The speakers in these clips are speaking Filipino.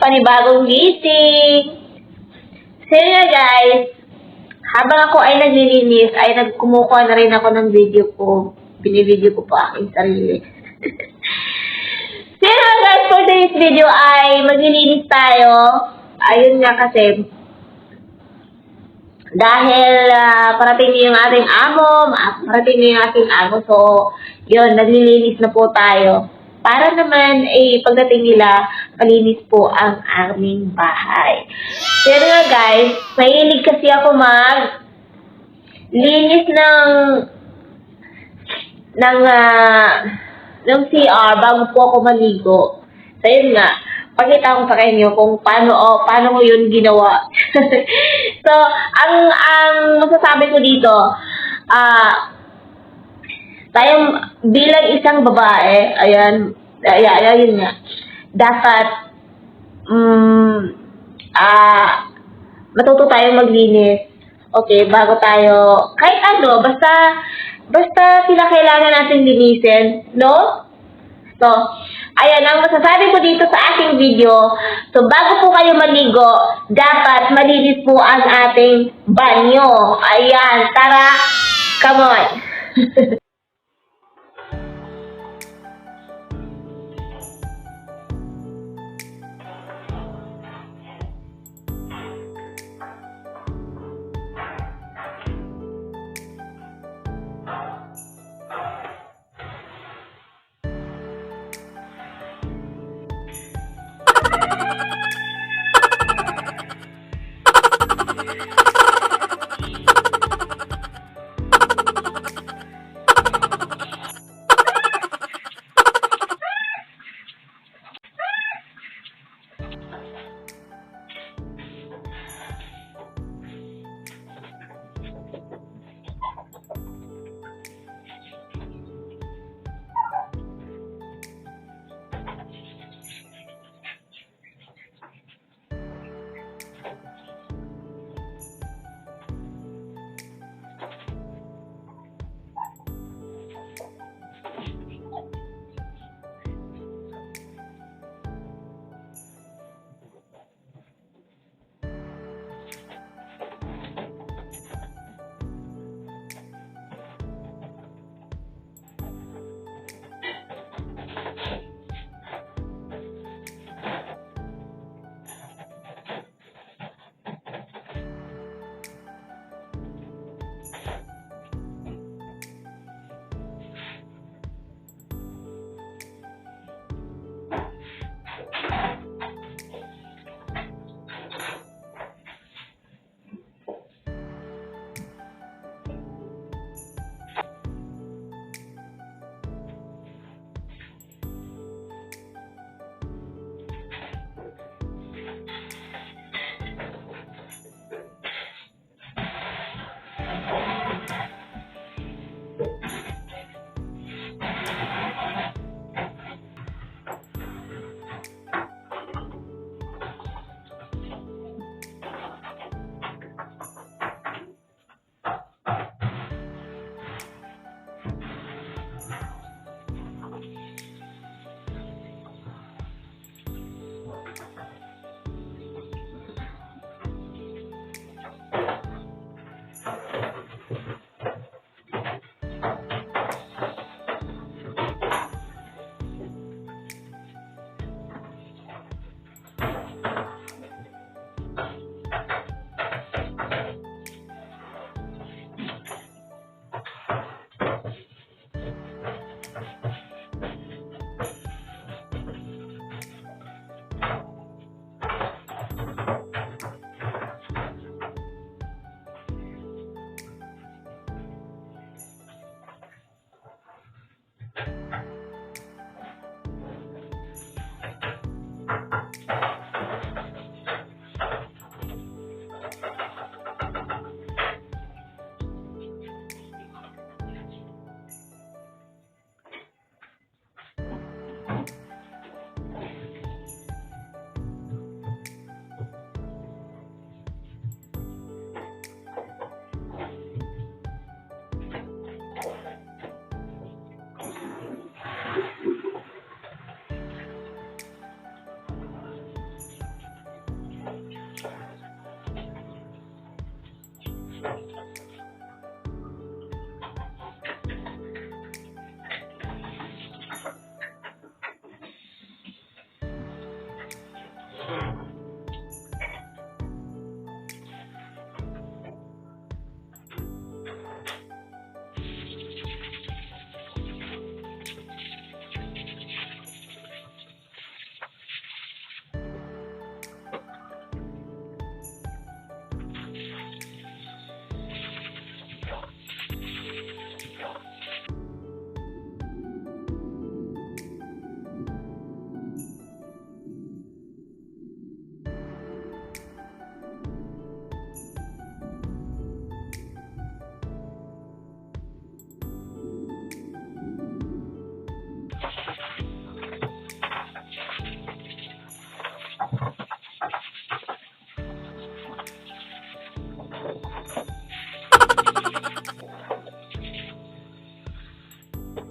panibagong gising. So yun guys, habang ako ay naglilinis, ay kumukuha na rin ako ng video ko. Binivideo ko po aking sarili. So yun guys, for today's video ay maglilinis tayo. Ayun nga kasi, dahil parating yung ating amo, parating yung ating amo. So, yun, naglilinis na po tayo. Para naman, pagdating nila, malinis po ang aming bahay. Pero nga guys, mahilig kasi ako linis ng CR bago po ako maligo. So, yun nga, pakita ko sa kanyo kung paano ko yun ginawa. So, ang masasabi ko dito, tayong bilang isang babae, ayun nga, dapat matuto tayong maglinis. Okay, bago tayo, kahit ano, basta kailangan natin linisin, no? So, ayan, ang masasabi ko dito sa aking video, so bago po kayo maligo, dapat malinis po ang ating banyo. Ayan, tara, come on.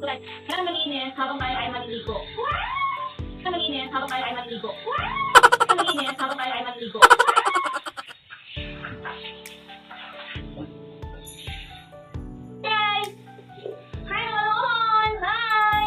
Kailangan malinis habang tayo ay maliligo. Kailangan malinis habang tayo ay maliligo. Kailangan malinis habang tayo ay maliligo. Guys! Hi, Malon! Hi!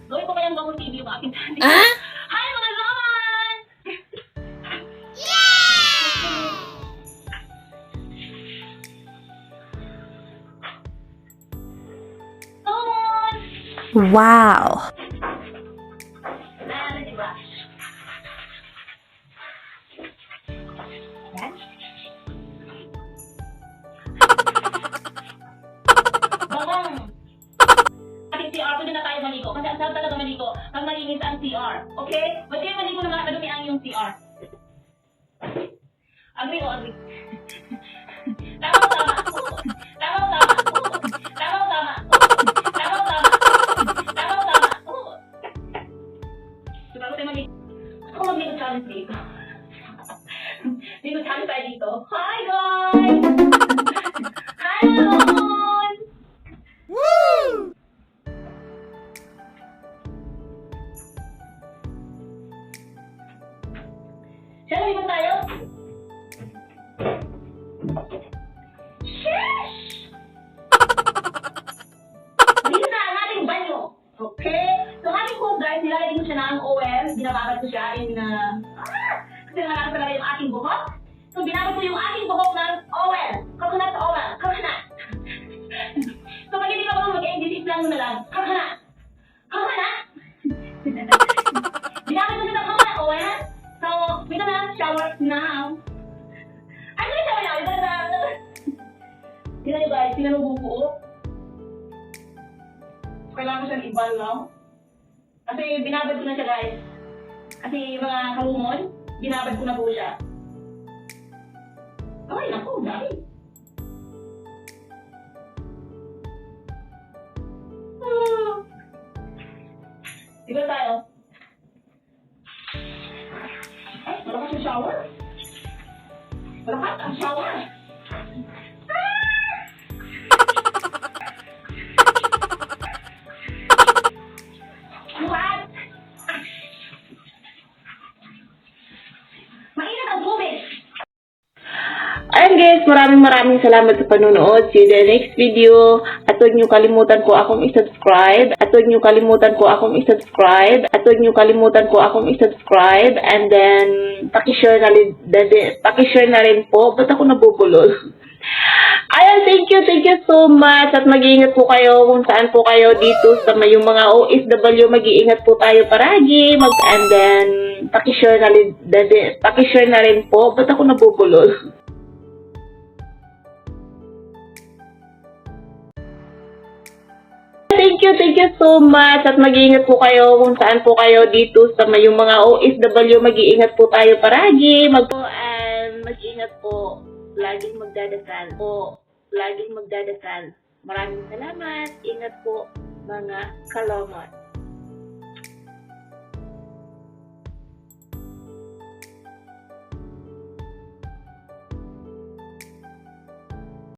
Gawin ko kayang Gawin TV yung aking channel. Ah? Hi, mga Lon! Lon! Wow. Ano, diba? Yan. Bawang. Ating CR, pwede na tayo maligo. Kasi ang sarap talaga maligo. Pag malinis ang CR. Okay? Huwag kayo maligo na madumi ang yung CR. Agree o agree? Tama o tama? Tama o tama? Tama o tama? Tama o tama? Tama o tama? So, bago tayo maligo. Ako mag-ligo challenge dito. Ligo challenge tayo dito. Hi guys! Hi Malon! Woo! Siya, ligo tayo? Sheesh! Dito na ang ating banyo. Okay? So, ating po guys, nilalagay ko siya ng oil. Binababad ko siya in, kasi nangalang talaga yung ating buhok. So, binabad ko yung ating buhok ng oil. Coconut oil. Coconut. So, pag hindi ka pa mag-NGC lang mo na lang. Coconut. Coconut. Binabad ko siya ng coconut oil. So, we're gonna shower now. I'm gonna shower now. Tingnan nyo guys, tingnan mo buko. Kailangan ko siyang ibal now. Kasi binabad ko na siya guys. Kasi yung mga kalumon, binabad ko na po siya. Ay, naku, dami. Diba tayo? Ay, malakas yung shower. Malakas ang shower. What? Mainit ang tubig. Ayan guys, maraming salamat sa panonood. See you in the next video. At huwag niyo kalimutan po akong i-subscribe. At huwag niyo kalimutan po akong i-subscribe. At huwag niyo kalimutan po akong i-subscribe. And then, pakishare na rin po. Ba't ako nabubulol? Ayan, thank you so much. At mag-iingat po kayo kung saan po kayo dito sa yung mga OFW. Mag-iingat po tayo paragi. And then, pakishare na rin po. Ba't ako nabubulol? Thank you so much. At mag-iingat po kayo kung saan po kayo dito sa yung mga OFW. Mag-iingat po tayo paragi. Mag-iingat po. Laging magdadasal po. Laging magdadasal. Maraming salamat. Ingat po mga kalomot.